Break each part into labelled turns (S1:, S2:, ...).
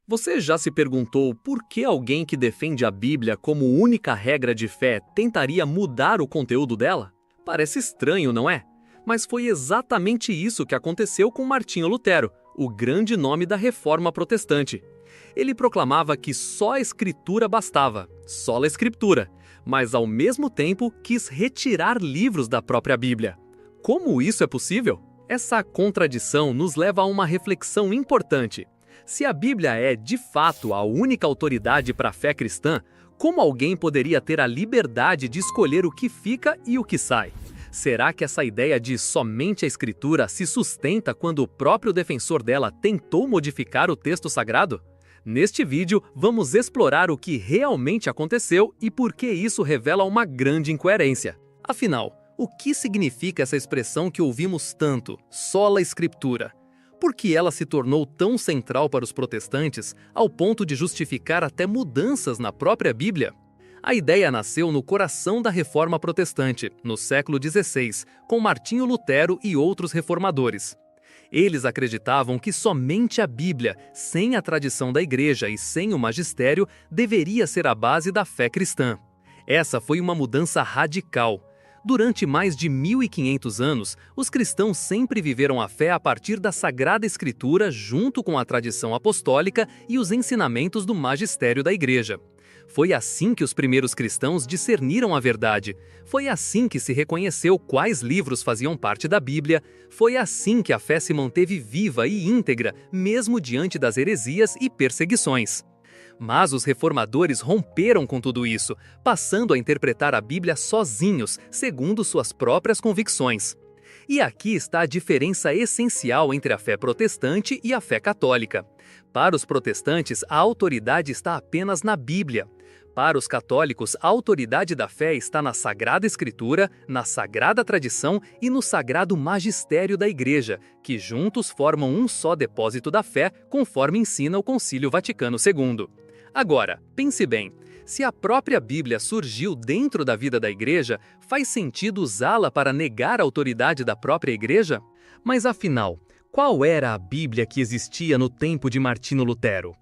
S1: Você já se perguntou por que alguém que defende a Bíblia como única regra de fé tentaria mudar o conteúdo dela? Parece estranho, não é? Mas foi exatamente isso que aconteceu com Martinho Lutero, o grande nome da Reforma Protestante. Ele proclamava que só a Escritura bastava, sola Escritura, mas ao mesmo tempo quis retirar livros da própria Bíblia. Como isso é possível? Essa contradição nos leva a uma reflexão importante. Se a Bíblia é, de fato, a única autoridade para a fé cristã, como alguém poderia ter a liberdade de escolher o que fica e o que sai? Será que essa ideia de somente a Escritura se sustenta quando o próprio defensor dela tentou modificar o texto sagrado? Neste vídeo, vamos explorar o que realmente aconteceu e por que isso revela uma grande incoerência. Afinal, o que significa essa expressão que ouvimos tanto, sola Escritura? Por que ela se tornou tão central para os protestantes ao ponto de justificar até mudanças na própria Bíblia? A ideia nasceu no coração da Reforma Protestante, no século XVI, com Martinho Lutero e outros reformadores. Eles acreditavam que somente a Bíblia, sem a tradição da Igreja e sem o magistério, deveria ser a base da fé cristã. Essa foi uma mudança radical. Durante mais de 1500 anos, os cristãos sempre viveram a fé a partir da Sagrada Escritura junto com a tradição apostólica e os ensinamentos do magistério da Igreja. Foi assim que os primeiros cristãos discerniram a verdade. Foi assim que se reconheceu quais livros faziam parte da Bíblia. Foi assim que a fé se manteve viva e íntegra, mesmo diante das heresias e perseguições. Mas os reformadores romperam com tudo isso, passando a interpretar a Bíblia sozinhos, segundo suas próprias convicções. E aqui está a diferença essencial entre a fé protestante e a fé católica. Para os protestantes, a autoridade está apenas na Bíblia. Para os católicos, a autoridade da fé está na Sagrada Escritura, na Sagrada Tradição e no Sagrado Magistério da Igreja, que juntos formam um só depósito da fé, conforme ensina o Concílio Vaticano II. Agora, pense bem, se a própria Bíblia surgiu dentro da vida da Igreja, faz sentido usá-la para negar a autoridade da própria Igreja? Mas afinal, qual era a Bíblia que existia no tempo de Martinho Lutero?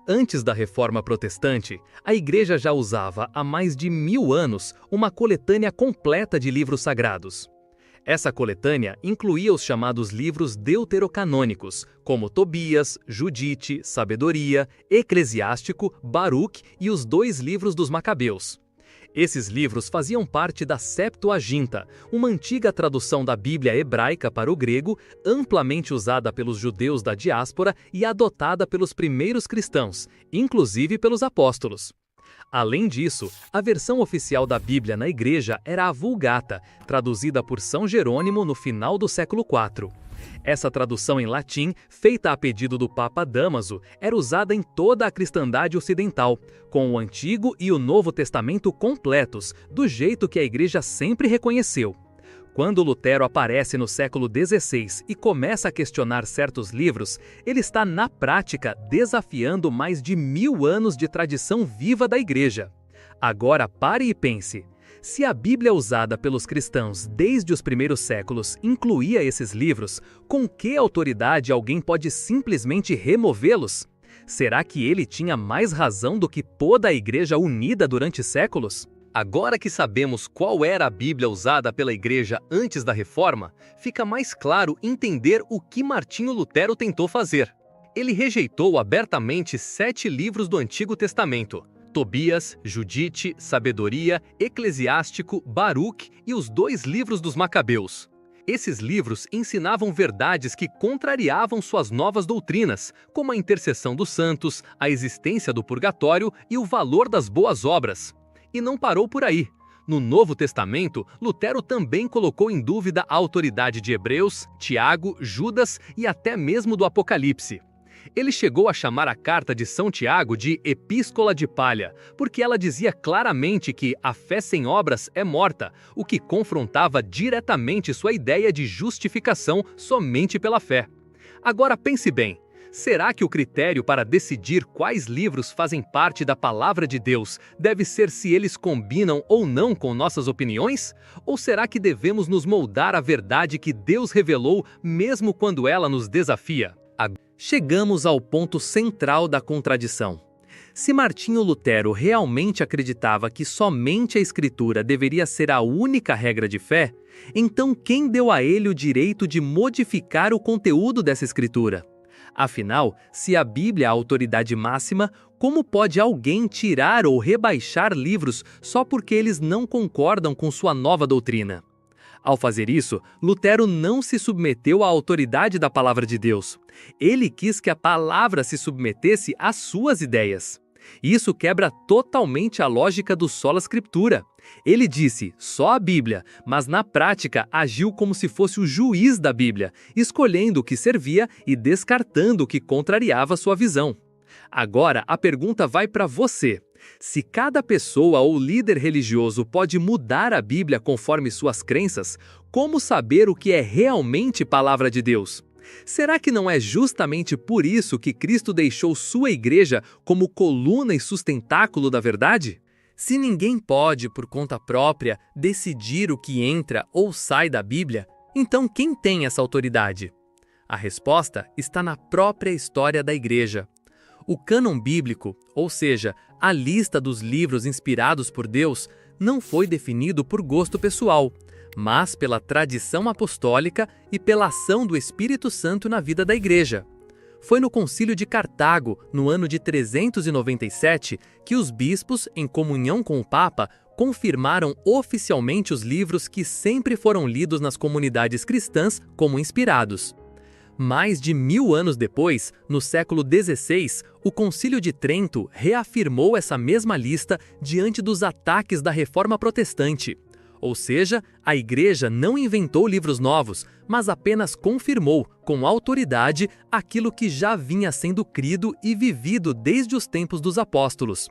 S1: Antes da Reforma Protestante, a Igreja já usava há mais de 1000 anos uma coletânea completa de livros sagrados. Essa coletânea incluía os chamados livros deuterocanônicos, como Tobias, Judite, Sabedoria, Eclesiástico, Baruque e os 2 livros dos Macabeus. Esses livros faziam parte da Septuaginta, uma antiga tradução da Bíblia hebraica para o grego, amplamente usada pelos judeus da diáspora e adotada pelos primeiros cristãos, inclusive pelos apóstolos. Além disso, a versão oficial da Bíblia na Igreja era a Vulgata, traduzida por São Jerônimo no final do século IV. Essa tradução em latim, feita a pedido do Papa Dámaso, era usada em toda a cristandade ocidental, com o Antigo e o Novo Testamento completos, do jeito que a Igreja sempre reconheceu. Quando Lutero aparece no século XVI e começa a questionar certos livros, ele está, na prática, desafiando mais de 1000 anos de tradição viva da Igreja. Agora pare e pense. Se a Bíblia usada pelos cristãos desde os primeiros séculos incluía esses livros, com que autoridade alguém pode simplesmente removê-los? Será que ele tinha mais razão do que toda a Igreja unida durante séculos? Agora que sabemos qual era a Bíblia usada pela Igreja antes da Reforma, fica mais claro entender o que Martinho Lutero tentou fazer. Ele rejeitou abertamente 7 livros do Antigo Testamento: Tobias, Judite, Sabedoria, Eclesiástico, Baruque e os 2 livros dos Macabeus. Esses livros ensinavam verdades que contrariavam suas novas doutrinas, como a intercessão dos santos, a existência do purgatório e o valor das boas obras. E não parou por aí. No Novo Testamento, Lutero também colocou em dúvida a autoridade de Hebreus, Tiago, Judas e até mesmo do Apocalipse. Ele chegou a chamar a carta de São Tiago de Epístola de Palha, porque ela dizia claramente que a fé sem obras é morta, o que confrontava diretamente sua ideia de justificação somente pela fé. Agora pense bem. Será que o critério para decidir quais livros fazem parte da Palavra de Deus deve ser se eles combinam ou não com nossas opiniões? Ou será que devemos nos moldar à verdade que Deus revelou mesmo quando ela nos desafia? Chegamos ao ponto central da contradição. Se Martinho Lutero realmente acreditava que somente a Escritura deveria ser a única regra de fé, então quem deu a ele o direito de modificar o conteúdo dessa Escritura? Afinal, se a Bíblia é a autoridade máxima, como pode alguém tirar ou rebaixar livros só porque eles não concordam com sua nova doutrina? Ao fazer isso, Lutero não se submeteu à autoridade da palavra de Deus. Ele quis que a palavra se submetesse às suas ideias. Isso quebra totalmente a lógica do sola scriptura. Ele disse só a Bíblia, mas na prática agiu como se fosse o juiz da Bíblia, escolhendo o que servia e descartando o que contrariava sua visão. Agora a pergunta vai para você. Se cada pessoa ou líder religioso pode mudar a Bíblia conforme suas crenças, como saber o que é realmente palavra de Deus? Será que não é justamente por isso que Cristo deixou sua igreja como coluna e sustentáculo da verdade? Se ninguém pode, por conta própria, decidir o que entra ou sai da Bíblia, então quem tem essa autoridade? A resposta está na própria história da igreja. O cânon bíblico, ou seja, a lista dos livros inspirados por Deus, não foi definido por gosto pessoal, mas pela tradição apostólica e pela ação do Espírito Santo na vida da igreja. Foi no Concílio de Cartago, no ano de 397, que os bispos, em comunhão com o Papa, confirmaram oficialmente os livros que sempre foram lidos nas comunidades cristãs como inspirados. Mais de 1000 anos depois, no século XVI, o Concílio de Trento reafirmou essa mesma lista diante dos ataques da Reforma Protestante. Ou seja, a Igreja não inventou livros novos, mas apenas confirmou, com autoridade, aquilo que já vinha sendo crido e vivido desde os tempos dos apóstolos.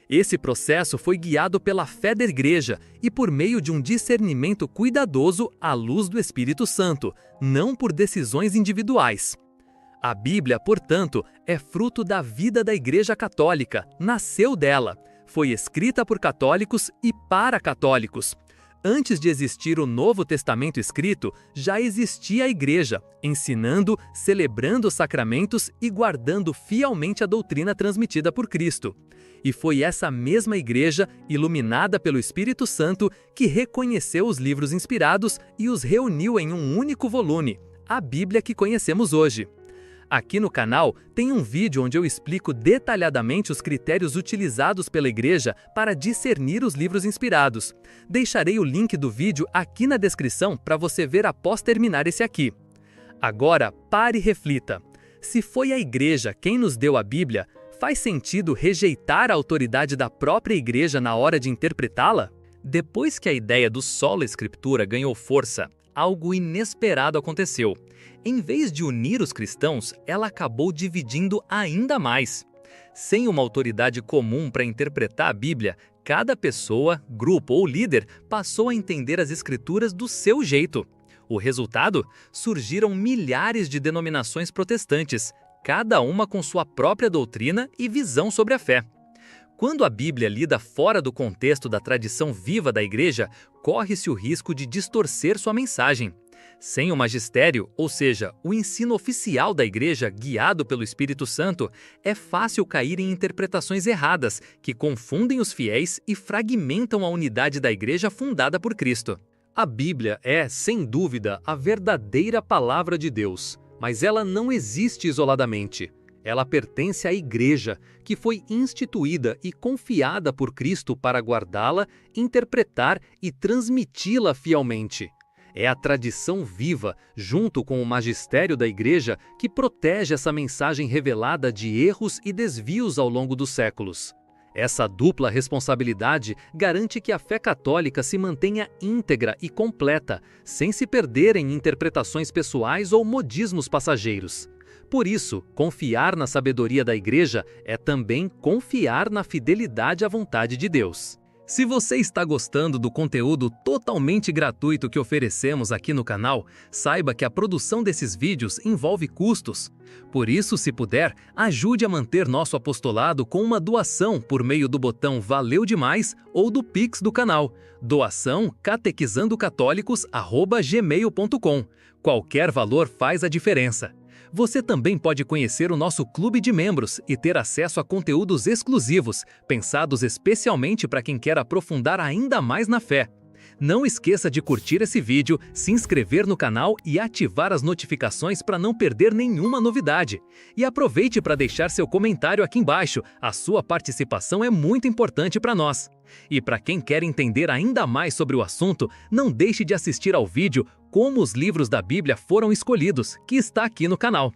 S1: Esse processo foi guiado pela fé da Igreja e por meio de um discernimento cuidadoso à luz do Espírito Santo, não por decisões individuais. A Bíblia, portanto, é fruto da vida da Igreja Católica, nasceu dela, foi escrita por católicos e para católicos. Antes de existir o Novo Testamento escrito, já existia a Igreja, ensinando, celebrando os sacramentos e guardando fielmente a doutrina transmitida por Cristo. E foi essa mesma Igreja, iluminada pelo Espírito Santo, que reconheceu os livros inspirados e os reuniu em um único volume, a Bíblia que conhecemos hoje. Aqui no canal tem um vídeo onde eu explico detalhadamente os critérios utilizados pela Igreja para discernir os livros inspirados. Deixarei o link do vídeo aqui na descrição para você ver após terminar esse aqui. Agora, pare e reflita. Se foi a Igreja quem nos deu a Bíblia, faz sentido rejeitar a autoridade da própria Igreja na hora de interpretá-la? Depois que a ideia do sola scriptura ganhou força, algo inesperado aconteceu. Em vez de unir os cristãos, ela acabou dividindo ainda mais. Sem uma autoridade comum para interpretar a Bíblia, cada pessoa, grupo ou líder passou a entender as Escrituras do seu jeito. O resultado? Surgiram milhares de denominações protestantes, cada uma com sua própria doutrina e visão sobre a fé. Quando a Bíblia é lida fora do contexto da tradição viva da Igreja, corre-se o risco de distorcer sua mensagem. Sem o magistério, ou seja, o ensino oficial da Igreja guiado pelo Espírito Santo, é fácil cair em interpretações erradas que confundem os fiéis e fragmentam a unidade da Igreja fundada por Cristo. A Bíblia é, sem dúvida, a verdadeira palavra de Deus, mas ela não existe isoladamente. Ela pertence à Igreja, que foi instituída e confiada por Cristo para guardá-la, interpretar e transmiti-la fielmente. É a tradição viva, junto com o magistério da Igreja, que protege essa mensagem revelada de erros e desvios ao longo dos séculos. Essa dupla responsabilidade garante que a fé católica se mantenha íntegra e completa, sem se perder em interpretações pessoais ou modismos passageiros. Por isso, confiar na sabedoria da Igreja é também confiar na fidelidade à vontade de Deus. Se você está gostando do conteúdo totalmente gratuito que oferecemos aqui no canal, saiba que a produção desses vídeos envolve custos. Por isso, se puder, ajude a manter nosso apostolado com uma doação por meio do botão Valeu Demais ou do Pix do canal, doação catequizandocatólicos@gmail.com. Qualquer valor faz a diferença. Você também pode conhecer o nosso clube de membros e ter acesso a conteúdos exclusivos, pensados especialmente para quem quer aprofundar ainda mais na fé. Não esqueça de curtir esse vídeo, se inscrever no canal e ativar as notificações para não perder nenhuma novidade. E aproveite para deixar seu comentário aqui embaixo, a sua participação é muito importante para nós. E para quem quer entender ainda mais sobre o assunto, não deixe de assistir ao vídeo Como os livros da Bíblia foram escolhidos, que está aqui no canal.